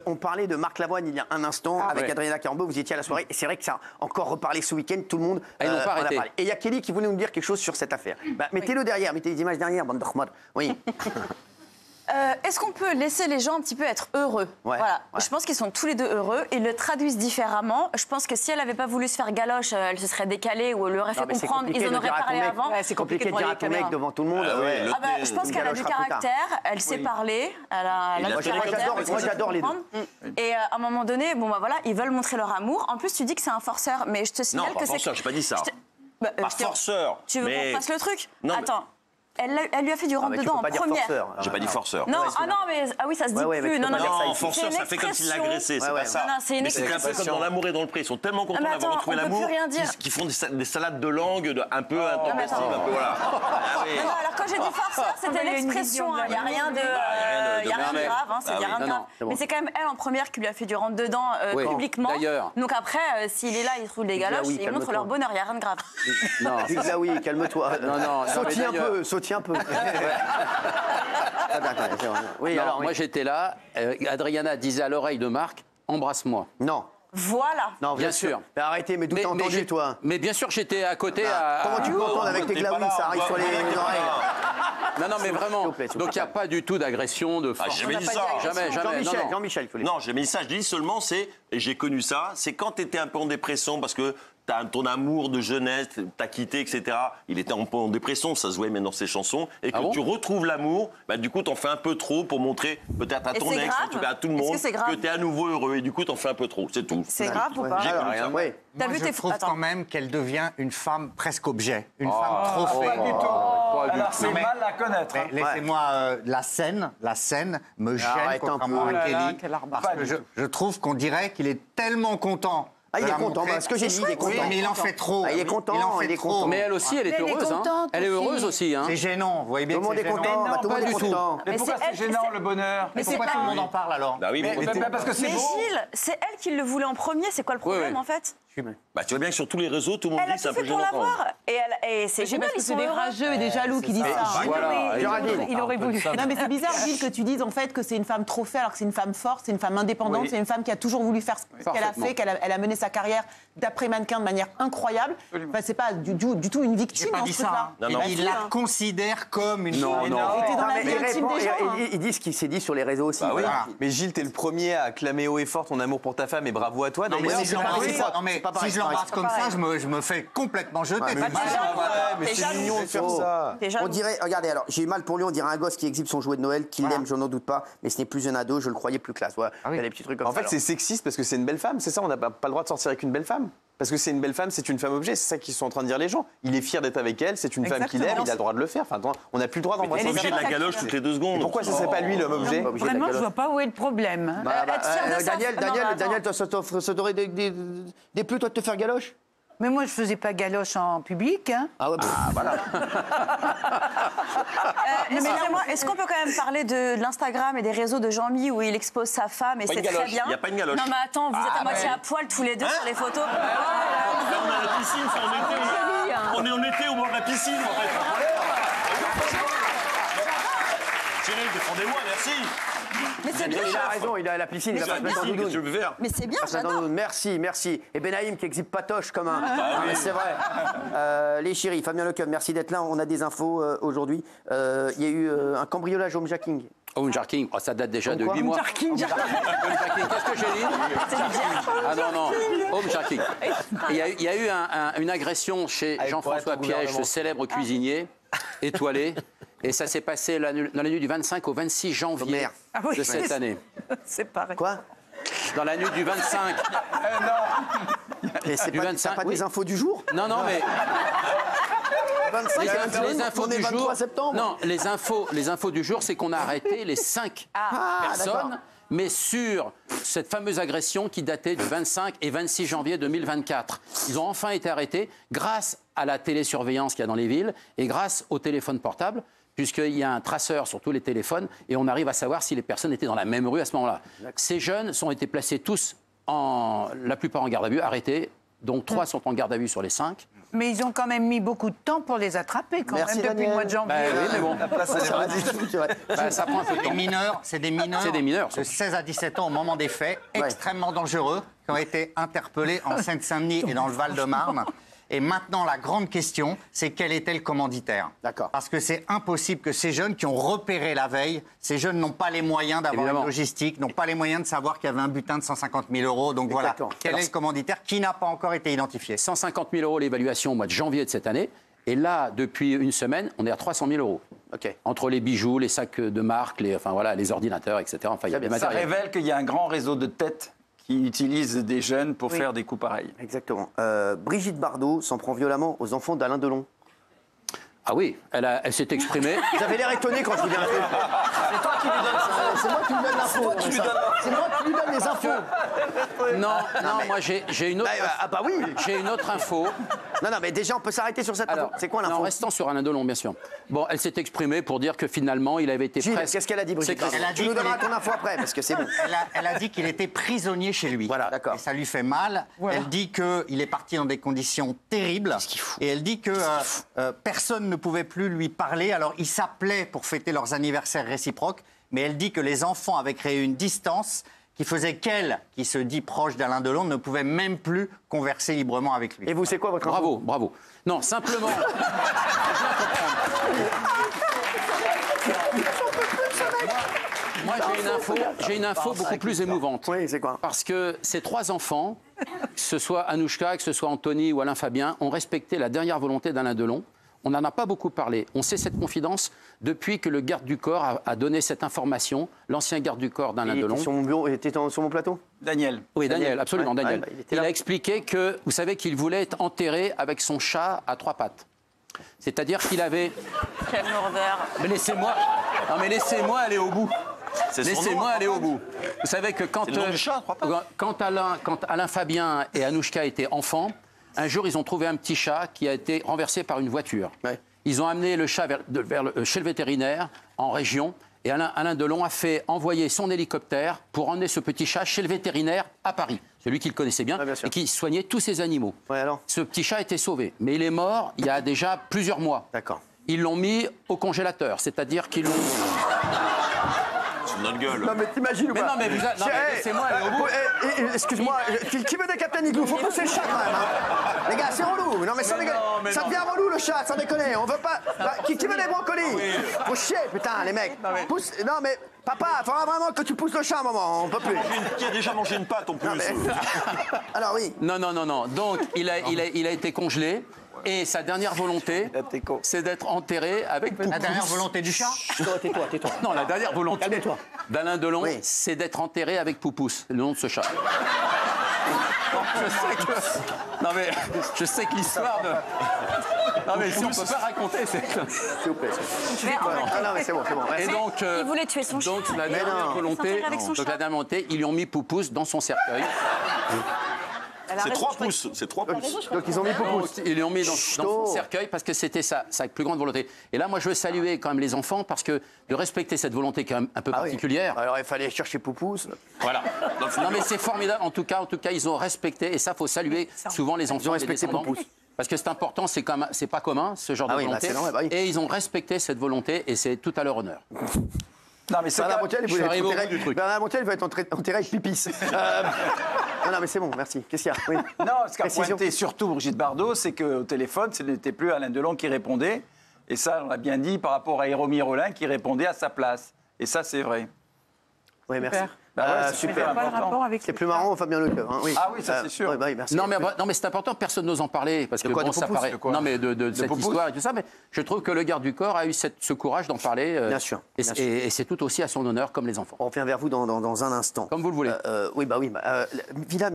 on parlait de Marc Lavoine il y a un instant avec Adriana Carambeau, vous étiez à la soirée, et c'est vrai que ça a encore reparlé ce week-end, tout le monde ils n'ont pas en a arrêté. parlé. Et il y a Kelly qui voulait nous dire quelque chose sur cette affaire. Bah, mettez-le derrière, mettez les images derrière, bande de khmad. Oui. Est-ce qu'on peut laisser les gens un petit peu être heureux? Voilà. Je pense qu'ils sont tous les deux heureux. Ils le traduisent différemment. Je pense que si elle n'avait pas voulu se faire galoche, elle se serait décalée ou elle leur aurait fait comprendre. Ils en auraient parlé avant. C'est compliqué de dire à ton mec devant tout le monde. Je pense qu'elle a du caractère. Elle sait parler. Elle a du caractère. Moi, j'adore les deux. Et à un moment donné, ils veulent montrer leur amour. En plus, tu dis que c'est un forceur, mais je te signale que c'est... Non, pas forceur, j'ai pas dit ça. Pas forceur. Tu veux qu'on fasse le truc? Non, Attends. Elle lui a fait du rentre-dedans en première. J'ai pas dit forceur. Non, mais ça se dit plus. Non, forceur, ça fait comme s'il l'a agressé, c'est pas ça. Non, c'est une mais c'est un peu comme dans L'amour et dans le pré. Ils sont tellement contents d'avoir retrouvé l'amour qu'ils font des salades de langue un peu intempestives, un peu voilà. Non, alors quand j'ai dit forceur, c'était l'expression. Il n'y a rien de grave. Il y a rien de grave. Mais c'est quand même elle en première qui lui a fait du rentre dedans publiquement. Donc après, s'il est là, il trouve des galoches, ils montrent leur bonheur. Il n'y a rien de grave. Non, oui, calme-toi. Sautille un peu. Oui, alors moi j'étais là. Adriana disait à l'oreille de Marc, embrasse-moi. Non. Voilà. Non, bien sûr. Mais arrêtez, mais d'où t'as entendu, toi? Mais bien sûr, j'étais à côté. Comment tu peux entendre avec tes glaouis, ça arrive sur les oreilles? Non, mais vraiment. Donc il n'y a pas du tout d'agression, de force. J'ai jamais dit ça. Jamais. Jean-Michel. Non, j'ai jamais dit ça. Je dis seulement, et j'ai connu ça, c'est quand t'étais un peu en dépression parce que ton amour de jeunesse, t'as quitté, etc. Il était un peu en dépression, ça se voyait même dans ses chansons. Et que tu retrouves l'amour, du coup, t'en fais un peu trop pour montrer peut-être à ton ex, en tout cas à tout le monde, que t'es à nouveau heureux. Et du coup, t'en fais un peu trop, c'est tout. C'est grave ou pas? J'ai connu ça. Moi, je trouve quand même qu'elle devient une femme presque objet, une femme trophée. Pas du tout. Alors, c'est mal à connaître. Laissez-moi, la scène me gêne contrairement à Kelly, parce que je trouve qu'on dirait qu'il est tellement content. Il est content, ce que j'ai dit, il est content. Oui, mais il en fait trop. Il est content, il est content. Mais elle aussi, elle est heureuse. Elle est heureuse aussi. C'est gênant, vous voyez bien. Tout le monde est content, tout le monde est content. Mais pourquoi c'est gênant, le bonheur? Mais pourquoi tout le monde en parle alors? Parce que c'est beau. Mais Gilles, c'est elle qui le voulait en premier, c'est quoi le problème en fait? Tu vois bien que sur tous les réseaux, tout le monde Elle a dit c'est tout un peu fait pour gênant. l'avoir. Et c'est génial, ils sont des rageux et des jaloux qui disent ça. Il aurait voulu. Non, mais c'est bizarre, Gilles, que tu dises en fait que c'est une femme trophée alors que c'est une femme forte, c'est une femme indépendante, c'est une femme qui a toujours voulu faire ce qu'elle a fait, qu'elle a mené sa carrière d'après mannequin de manière incroyable. Enfin, c'est pas du tout une victime dans ce truc-là. Il la considère comme une femme. C'était dans la vie intime des gens. Ils disent ce qui s'est dit sur les réseaux aussi. Mais Gilles, t'es le premier à acclamer haut et fort ton amour pour ta femme et bravo à toi. Non, mais si je l'embrasse comme ça, je me fais complètement jeter. Mais c'est mignon de faire ça. On dirait, regardez, alors j'ai eu mal pour lui, on dirait un gosse qui exhibe son jouet de Noël, qu'il l'aime, je n'en doute pas, mais ce n'est plus un ado, je le croyais plus classe. Voilà, il y a des petits trucs comme ça. En fait, c'est sexiste parce que c'est une belle femme, c'est ça, on n'a pas le droit de sortir avec une belle femme. Parce que c'est une belle femme, c'est une femme objet, c'est ça qu'ils sont en train de dire les gens. Il est fier d'être avec elle, c'est une femme qu'il aime, il a le droit de le faire. Enfin, on n'a plus le droit d'embrasser. On est obligé de la galoche toutes les 2 secondes. Pourquoi ce serait pas lui l'homme objet? Vraiment, je vois pas où est le problème. Daniel, ça t'aurait déplu toi de te faire galoche? Mais moi, je faisais pas galoche en public. Hein. Voilà. Excusez-moi, est-ce qu'on peut quand même parler de l'Instagram et des réseaux de Jean-Mi où il expose sa femme et c'est très bien? Il n'y a pas une galoche. Non mais attends, vous êtes à moitié à poil tous les deux sur les photos. On a la piscine, on est en été au bord de la piscine en fait. Cyril, défendez-moi, merci. Mais c'est bien. Il a raison, il a la piscine, il a pas de mettre en doudoune. Je veux faire. Mais c'est bien, j'adore. Merci. Et Benaïm qui exhibe patoche comme un. Mais c'est vrai. Les chéris, Fabien Lecoeuvre, merci d'être là. On a des infos aujourd'hui. Il y a eu un cambriolage homejacking. Homejacking, ça date déjà de 8 mois. Homejacking, qu'est-ce que j'ai dit? Ah non, homejacking. Il y a eu une agression chez Jean-François Piège, ce célèbre cuisinier étoilé. Et ça s'est passé dans la nuit du 25 au 26 janvier de cette année. C'est pareil. Quoi? Dans la nuit du 25. Mais c'est pas des infos du jour? Non, mais... Les infos du jour, septembre. Non, les infos du jour, c'est qu'on a arrêté les 5 personnes, mais sur cette fameuse agression qui datait du 25 et 26 janvier 2024. Ils ont enfin été arrêtés grâce à la télésurveillance qu'il y a dans les villes et grâce au téléphone portable, puisqu'il y a un traceur sur tous les téléphones et on arrive à savoir si les personnes étaient dans la même rue à ce moment-là. Ces jeunes ont été placés tous, la plupart en garde à vue, arrêtés, donc 3 sont en garde à vue sur les 5. Mais ils ont quand même mis beaucoup de temps pour les attraper, quand Merci, même, depuis le mois de janvier. Oui, mais bon. La place, elle est radie. Ça prend un peu de temps. C'est des mineurs de 16 à 17 ans au moment des faits, extrêmement dangereux, qui ont été interpellés en Seine-Saint-Denis et dans le Val-de-Marne. Et maintenant, la grande question, c'est quel était le commanditaire. D'accord. Parce que c'est impossible que ces jeunes qui ont repéré la veille, ces jeunes n'ont pas les moyens d'avoir une logistique, n'ont pas les moyens de savoir qu'il y avait un butin de 150 000 euros. Donc voilà, quel est le commanditaire qui n'a pas encore été identifié. 150 000 euros l'évaluation au mois de janvier de cette année. Et là, depuis une semaine, on est à 300 000 euros. Okay. Entre les bijoux, les sacs de marque, les ordinateurs, etc. Enfin, il y a des matériels. Ça révèle qu'il y a un grand réseau de têtes qui utilisent des jeunes pour faire des coups pareils. Exactement. Brigitte Bardot s'en prend violemment aux enfants d'Alain Delon. Ah oui, elle s'est exprimée. Vous avez l'air étonné quand je vous dis un truc. C'est toi qui lui donne ça. C'est moi qui lui donne l'info. C'est moi qui lui donne les infos. Non, moi j'ai une autre. Ah bah oui. J'ai une autre info. Non, mais déjà on peut s'arrêter sur cette info. C'est quoi l'info? En restant sur Alain Delon, bien sûr. Bon, elle s'est exprimée pour dire que finalement il avait été presque. Qu'est-ce qu'elle a dit, Brigitte? Tu nous donneras ton info après, parce que c'est bon. Elle a dit qu'il était prisonnier chez lui. Voilà, d'accord. Et ça lui fait mal. Voilà. Elle dit qu'il est parti dans des conditions terribles. Et elle dit que personne ne pouvait plus lui parler. Alors, ils s'appelaient pour fêter leurs anniversaires réciproques. Mais elle dit que les enfants avaient créé une distance qui faisait qu'elle, qui se dit proche d'Alain Delon, ne pouvait même plus converser librement avec lui. Et vous, c'est quoi votre info? Bravo. Non, simplement... Moi, j'ai une info beaucoup plus émouvante. Oui, c'est quoi? Parce que ces trois enfants, que ce soit Anouchka, que ce soit Anthony ou Alain Fabien, ont respecté la dernière volonté d'Alain Delon. On n'en a pas beaucoup parlé. On sait cette confidence depuis que le garde du corps a donné cette information, l'ancien garde du corps d'Alain Delon. Il était sur mon plateau? Daniel. Oui, Daniel, absolument, ouais, Daniel. Il a expliqué que, vous savez, qu'il voulait être enterré avec son chat à trois pattes. C'est-à-dire qu'il avait... Quelle lourdeur. Mais laissez-moi aller au bout. Laissez-moi aller au bout. Vous savez que quand Alain Fabien et Anouchka étaient enfants, un jour, ils ont trouvé un petit chat qui a été renversé par une voiture. Ouais. Ils ont amené le chat chez le vétérinaire en région. Et Alain Delon a fait envoyer son hélicoptère pour emmener ce petit chat chez le vétérinaire à Paris. Celui qu'il connaissait bien, et qui soignait tous ses animaux. Ouais, alors ce petit chat a été sauvé. Mais il est mort il y a déjà plusieurs mois. D'accord. Ils l'ont mis au congélateur. C'est-à-dire qu'ils l'ont... Notre gueule. Non mais t'imagines ou pas? Mais non mais laissez-moi aller au bout. Excuse-moi, qui veut des Captain Igloo? Faut pousser le chat quand même. Hein. Les gars, c'est relou. Non mais ça devient relou le chat, sans déconner. On veut pas. Qui veut des brocolis? Faut chier, putain, les mecs. Non mais papa, il faudra vraiment que tu pousses le chat un moment. On peut plus. Qui a déjà mangé une pâte en plus? Alors oui. Non. Donc il a été congelé. Et sa dernière volonté, c'est d'être enterré avec Poupous. La dernière volonté du chat? Tais-toi. Non, la dernière volonté d'Alain Delon, c'est d'être enterré avec Poupous, le nom de ce chat. Je sais que l'histoire de... Non mais si on peut pas raconter, c'est... S'il vous plaît. Non mais c'est bon. Et donc, il voulait tuer son chat. Donc la dernière volonté, ils lui ont mis Poupous dans son cercueil. C'est 3 pouces. Donc ils ont mis Poupous. Ils l'ont mis dans son cercueil parce que c'était sa plus grande volonté. Et là, moi, je veux saluer quand même les enfants parce que de respecter cette volonté quand même un peu particulière. Oui. Alors il fallait chercher Poupous. Voilà. Non mais c'est formidable. En tout cas, ils ont respecté et ça, faut saluer souvent les enfants. Ils ont respecté Poupous. Parce que c'est important, c'est pas commun ce genre de volonté. Et ils ont respecté cette volonté et c'est tout à leur honneur. Non, mais Bernard Montiel, il veut être enterré avec Pipis. Non, mais c'est bon, merci. Qu'est-ce qu'il y a? Oui. Non, ce qu'a pointé surtout Brigitte Bardot, c'est qu'au téléphone, ce n'était plus Alain Delon qui répondait. Et ça, on l'a bien dit par rapport à Héromie Rollin qui répondait à sa place. Et ça, c'est vrai. Oui, merci. Super. C'est plus marrant, Fabien Leclerc. Hein, oui. Ah oui, ça c'est sûr. Merci. Non, mais c'est important, personne n'ose en parler. Parce que ça paraît. Non, mais de cette histoire et tout ça. Mais je trouve que le garde du corps a eu ce courage d'en parler. Bien sûr. Et c'est tout aussi à son honneur, comme les enfants. On revient vers vous dans un instant. Comme vous le voulez. Oui. Villa